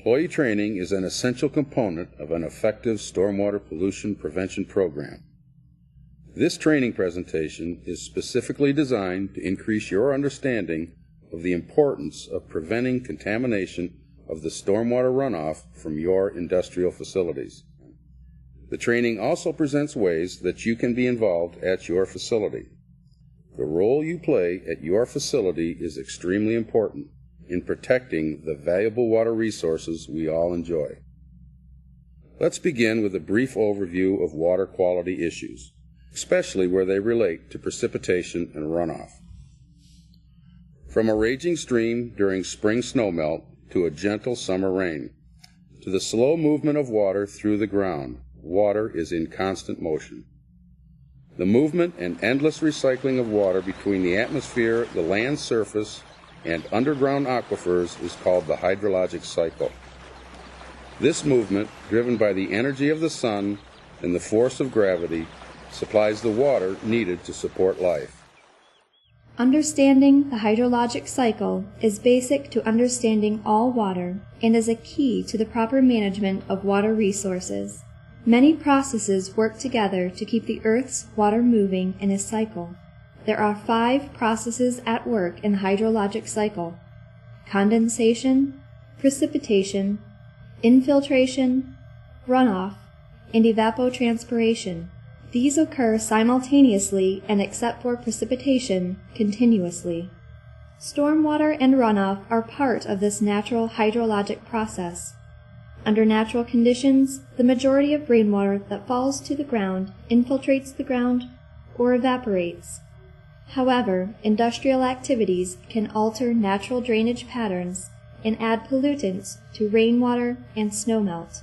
Employee training is an essential component of an effective stormwater pollution prevention program. This training presentation is specifically designed to increase your understanding of the importance of preventing contamination of the stormwater runoff from your industrial facilities. The training also presents ways that you can be involved at your facility. The role you play at your facility is extremely important in protecting the valuable water resources we all enjoy. Let's begin with a brief overview of water quality issues, especially where they relate to precipitation and runoff. From a raging stream during spring snowmelt to a gentle summer rain, to the slow movement of water through the ground, water is in constant motion. The movement and endless recycling of water between the atmosphere, the land surface, and underground aquifers is called the hydrologic cycle. This movement, driven by the energy of the sun and the force of gravity, supplies the water needed to support life. Understanding the hydrologic cycle is basic to understanding all water and is a key to the proper management of water resources. Many processes work together to keep the Earth's water moving in a cycle. There are 5 processes at work in the hydrologic cycle: condensation, precipitation, infiltration, runoff, and evapotranspiration. These occur simultaneously and, except for precipitation, continuously. Stormwater and runoff are part of this natural hydrologic process. Under natural conditions, the majority of rainwater that falls to the ground infiltrates the ground or evaporates. However, industrial activities can alter natural drainage patterns and add pollutants to rainwater and snowmelt.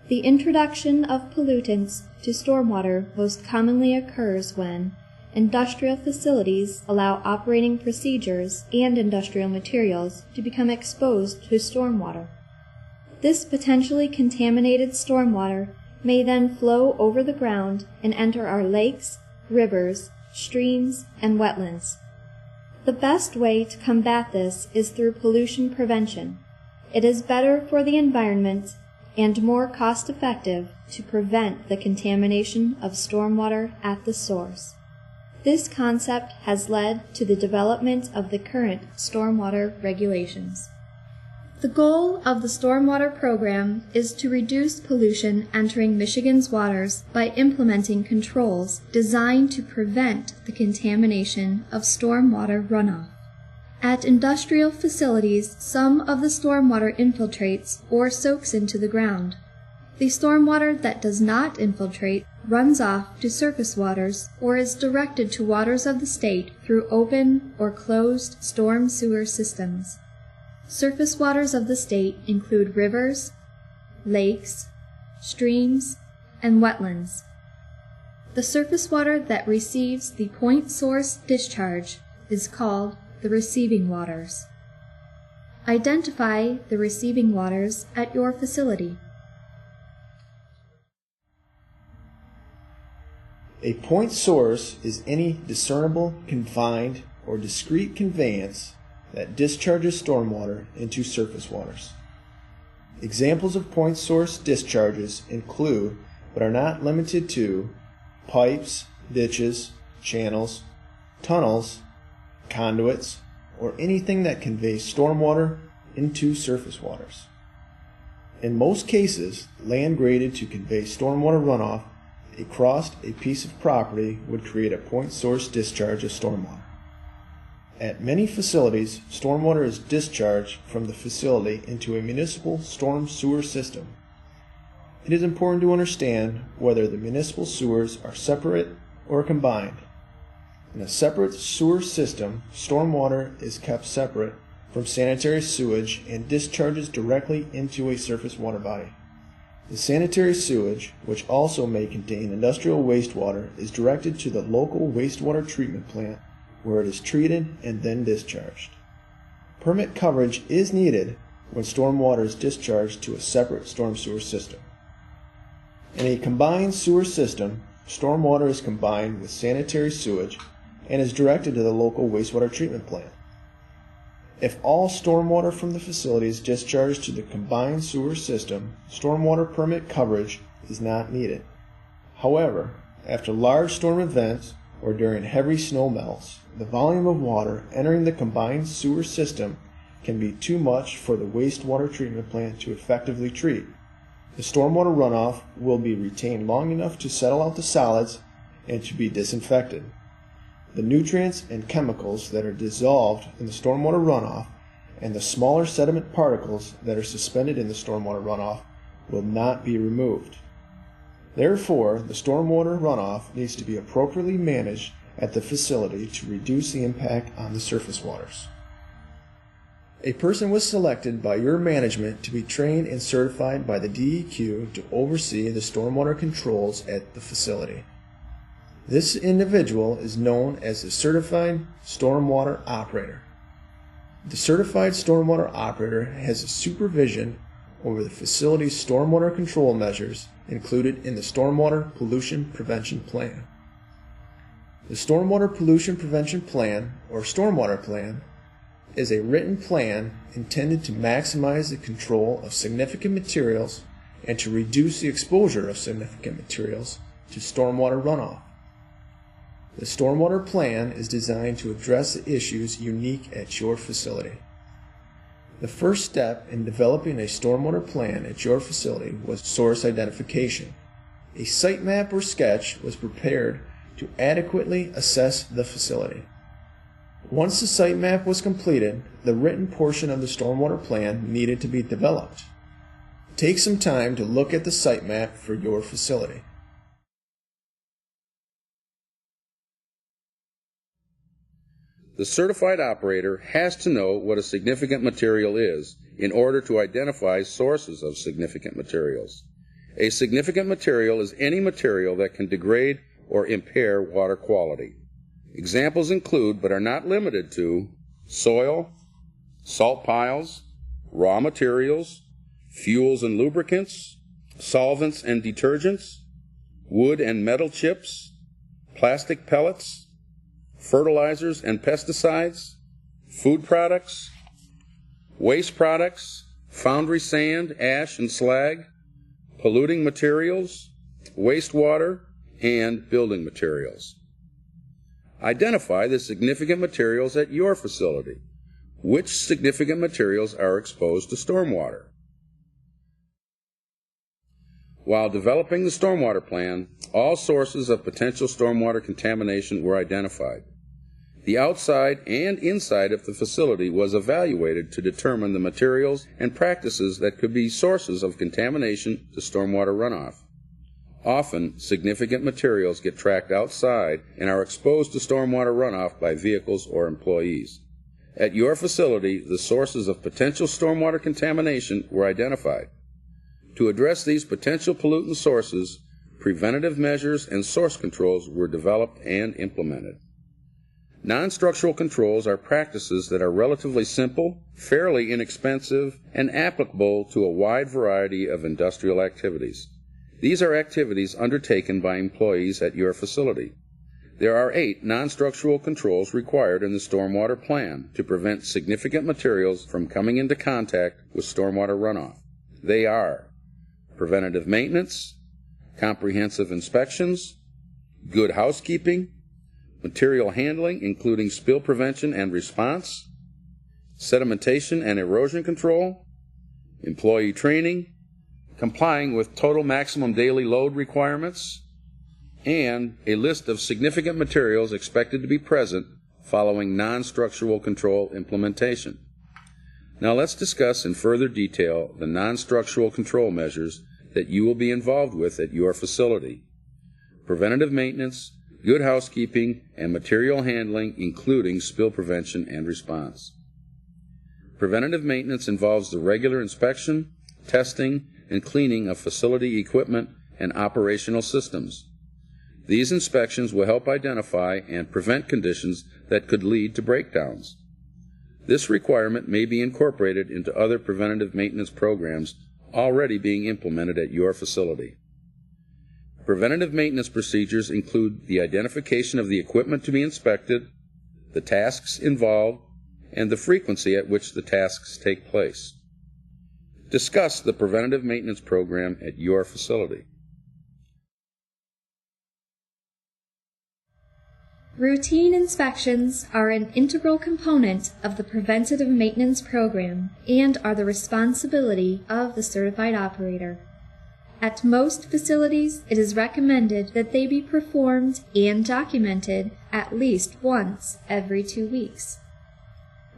The introduction of pollutants to stormwater most commonly occurs when industrial facilities allow operating procedures and industrial materials to become exposed to stormwater. This potentially contaminated stormwater may then flow over the ground and enter our lakes, rivers, streams, and wetlands. The best way to combat this is through pollution prevention. It is better for the environment and more cost-effective to prevent the contamination of stormwater at the source. This concept has led to the development of the current stormwater regulations. The goal of the stormwater program is to reduce pollution entering Michigan's waters by implementing controls designed to prevent the contamination of stormwater runoff. At industrial facilities, some of the stormwater infiltrates or soaks into the ground. The stormwater that does not infiltrate runs off to surface waters or is directed to waters of the state through open or closed storm sewer systems. Surface waters of the state include rivers, lakes, streams, and wetlands. The surface water that receives the point source discharge is called the receiving waters. Identify the receiving waters at your facility. A point source is any discernible, confined, or discrete conveyance that discharges stormwater into surface waters. Examples of point source discharges include, but are not limited to, pipes, ditches, channels, tunnels, conduits, or anything that conveys stormwater into surface waters. In most cases, land graded to convey stormwater runoff across a piece of property would create a point source discharge of stormwater. At many facilities, stormwater is discharged from the facility into a municipal storm sewer system. It is important to understand whether the municipal sewers are separate or combined. In a separate sewer system, stormwater is kept separate from sanitary sewage and discharges directly into a surface water body. The sanitary sewage, which also may contain industrial wastewater, is directed to the local wastewater treatment plant where it is treated and then discharged. Permit coverage is needed when stormwater is discharged to a separate storm sewer system. In a combined sewer system, stormwater is combined with sanitary sewage and is directed to the local wastewater treatment plant. If all stormwater from the facility is discharged to the combined sewer system, stormwater permit coverage is not needed. However, after large storm events or during heavy snow melts, the volume of water entering the combined sewer system can be too much for the wastewater treatment plant to effectively treat. The stormwater runoff will be retained long enough to settle out the solids and to be disinfected. The nutrients and chemicals that are dissolved in the stormwater runoff and the smaller sediment particles that are suspended in the stormwater runoff will not be removed. Therefore, the stormwater runoff needs to be appropriately managed at the facility to reduce the impact on the surface waters. A person was selected by your management to be trained and certified by the DEQ to oversee the stormwater controls at the facility. This individual is known as the Certified Stormwater Operator. The Certified Stormwater Operator has a supervision over the facility's stormwater control measures included in the Stormwater Pollution Prevention Plan. The Stormwater Pollution Prevention Plan, or Stormwater Plan, is a written plan intended to maximize the control of significant materials and to reduce the exposure of significant materials to stormwater runoff. The Stormwater Plan is designed to address the issues unique at your facility. The first step in developing a stormwater plan at your facility was source identification. A site map or sketch was prepared to adequately assess the facility. Once the site map was completed, the written portion of the stormwater plan needed to be developed. Take some time to look at the site map for your facility. The certified operator has to know what a significant material is in order to identify sources of significant materials. A significant material is any material that can degrade or impair water quality. Examples include, but are not limited to, soil, salt piles, raw materials, fuels and lubricants, solvents and detergents, wood and metal chips, plastic pellets, fertilizers and pesticides, food products, waste products, foundry sand, ash and slag, polluting materials, wastewater, and building materials. Identify the significant materials at your facility. Which significant materials are exposed to stormwater? While developing the stormwater plan, all sources of potential stormwater contamination were identified. The outside and inside of the facility was evaluated to determine the materials and practices that could be sources of contamination to stormwater runoff. Often, significant materials get tracked outside and are exposed to stormwater runoff by vehicles or employees. At your facility, the sources of potential stormwater contamination were identified. To address these potential pollutant sources, preventative measures and source controls were developed and implemented. Non-structural controls are practices that are relatively simple, fairly inexpensive, and applicable to a wide variety of industrial activities. These are activities undertaken by employees at your facility. There are 8 non-structural controls required in the stormwater plan to prevent significant materials from coming into contact with stormwater runoff. They are preventative maintenance, comprehensive inspections, good housekeeping, material handling, including spill prevention and response, sedimentation and erosion control, employee training, complying with total maximum daily load requirements, and a list of significant materials expected to be present following non-structural control implementation. Now let's discuss in further detail the non-structural control measures that you will be involved with at your facility. Preventative maintenance, good housekeeping, and material handling, including spill prevention and response. Preventative maintenance involves the regular inspection, testing, and cleaning of facility equipment and operational systems. These inspections will help identify and prevent conditions that could lead to breakdowns. This requirement may be incorporated into other preventative maintenance programs already being implemented at your facility. Preventative maintenance procedures include the identification of the equipment to be inspected, the tasks involved, and the frequency at which the tasks take place. Discuss the preventative maintenance program at your facility. Routine inspections are an integral component of the preventative maintenance program and are the responsibility of the certified operator. At most facilities, it is recommended that they be performed and documented at least once every 2 weeks.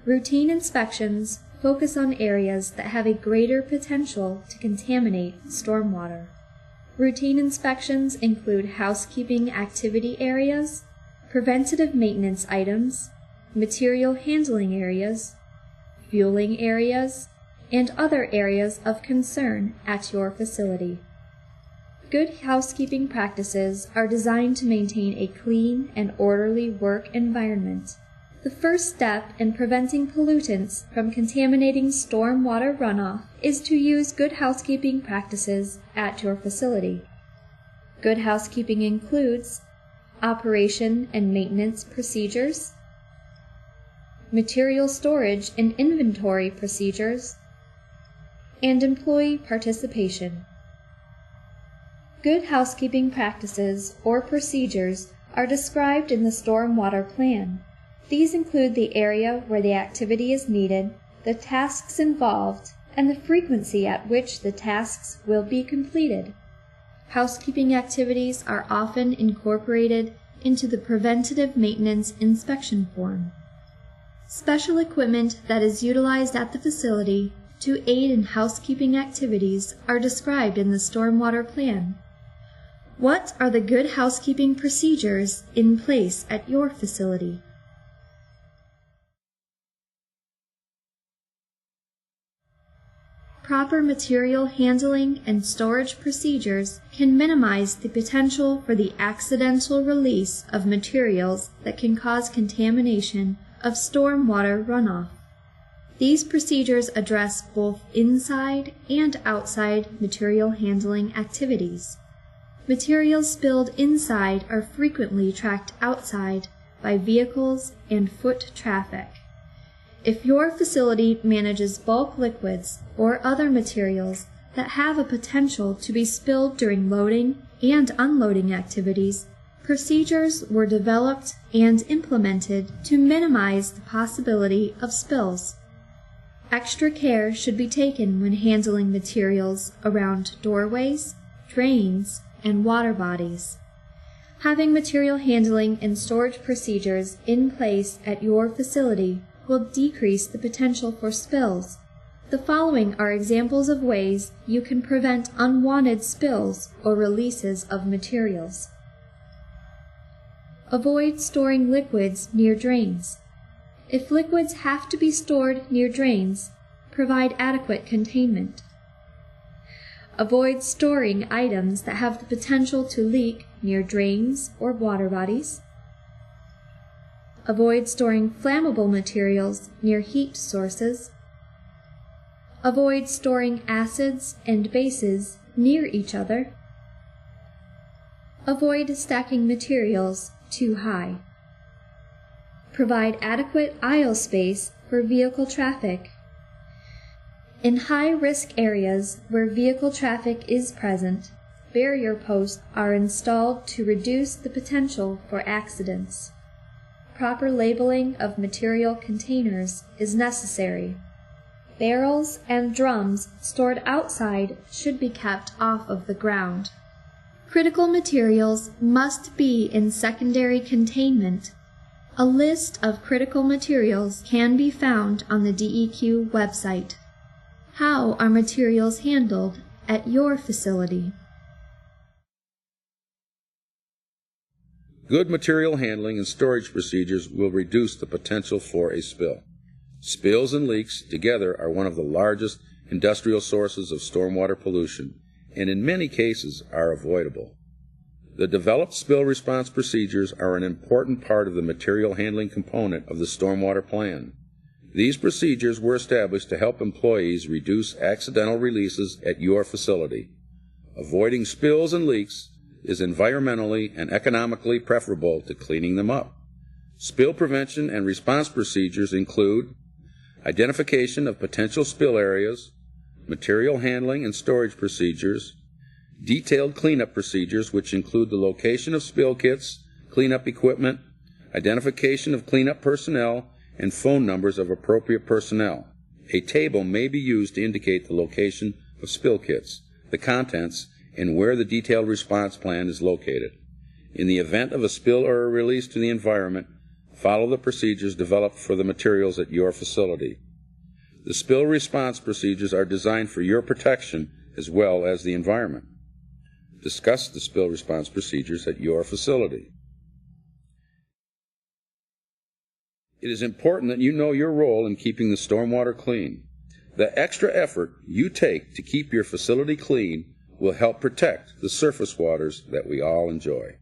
Routine inspections focus on areas that have a greater potential to contaminate stormwater. Routine inspections include housekeeping activity areas, preventative maintenance items, material handling areas, fueling areas, and other areas of concern at your facility. Good housekeeping practices are designed to maintain a clean and orderly work environment. The first step in preventing pollutants from contaminating stormwater runoff is to use good housekeeping practices at your facility. Good housekeeping includes operation and maintenance procedures, material storage and inventory procedures, and employee participation. Good housekeeping practices or procedures are described in the Stormwater Plan. These include the area where the activity is needed, the tasks involved, and the frequency at which the tasks will be completed. Housekeeping activities are often incorporated into the preventative maintenance inspection form. Special equipment that is utilized at the facility to aid in housekeeping activities are described in the Stormwater Plan. What are the good housekeeping procedures in place at your facility? Proper material handling and storage procedures can minimize the potential for the accidental release of materials that can cause contamination of stormwater runoff. These procedures address both inside and outside material handling activities. Materials spilled inside are frequently tracked outside by vehicles and foot traffic. If your facility manages bulk liquids or other materials that have a potential to be spilled during loading and unloading activities, procedures were developed and implemented to minimize the possibility of spills. Extra care should be taken when handling materials around doorways, drains, and water bodies. Having material handling and storage procedures in place at your facility will decrease the potential for spills. The following are examples of ways you can prevent unwanted spills or releases of materials. Avoid storing liquids near drains. If liquids have to be stored near drains, provide adequate containment. Avoid storing items that have the potential to leak near drains or water bodies. Avoid storing flammable materials near heat sources. Avoid storing acids and bases near each other. Avoid stacking materials too high. Provide adequate aisle space for vehicle traffic. In high-risk areas where vehicle traffic is present, barrier posts are installed to reduce the potential for accidents. Proper labeling of material containers is necessary. Barrels and drums stored outside should be kept off of the ground. Critical materials must be in secondary containment. A list of critical materials can be found on the DEQ website. How are materials handled at your facility? Good material handling and storage procedures will reduce the potential for a spill. Spills and leaks together are one of the largest industrial sources of stormwater pollution, and in many cases are avoidable. The developed spill response procedures are an important part of the material handling component of the Stormwater Plan. These procedures were established to help employees reduce accidental releases at your facility. Avoiding spills and leaks is environmentally and economically preferable to cleaning them up. Spill prevention and response procedures include identification of potential spill areas, material handling and storage procedures, detailed cleanup procedures which include the location of spill kits, cleanup equipment, identification of cleanup personnel, and phone numbers of appropriate personnel. A table may be used to indicate the location of spill kits, the contents, and where the detailed response plan is located. In the event of a spill or a release to the environment, follow the procedures developed for the materials at your facility. The spill response procedures are designed for your protection as well as the environment. Discuss the spill response procedures at your facility. It is important that you know your role in keeping the stormwater clean. The extra effort you take to keep your facility clean will help protect the surface waters that we all enjoy.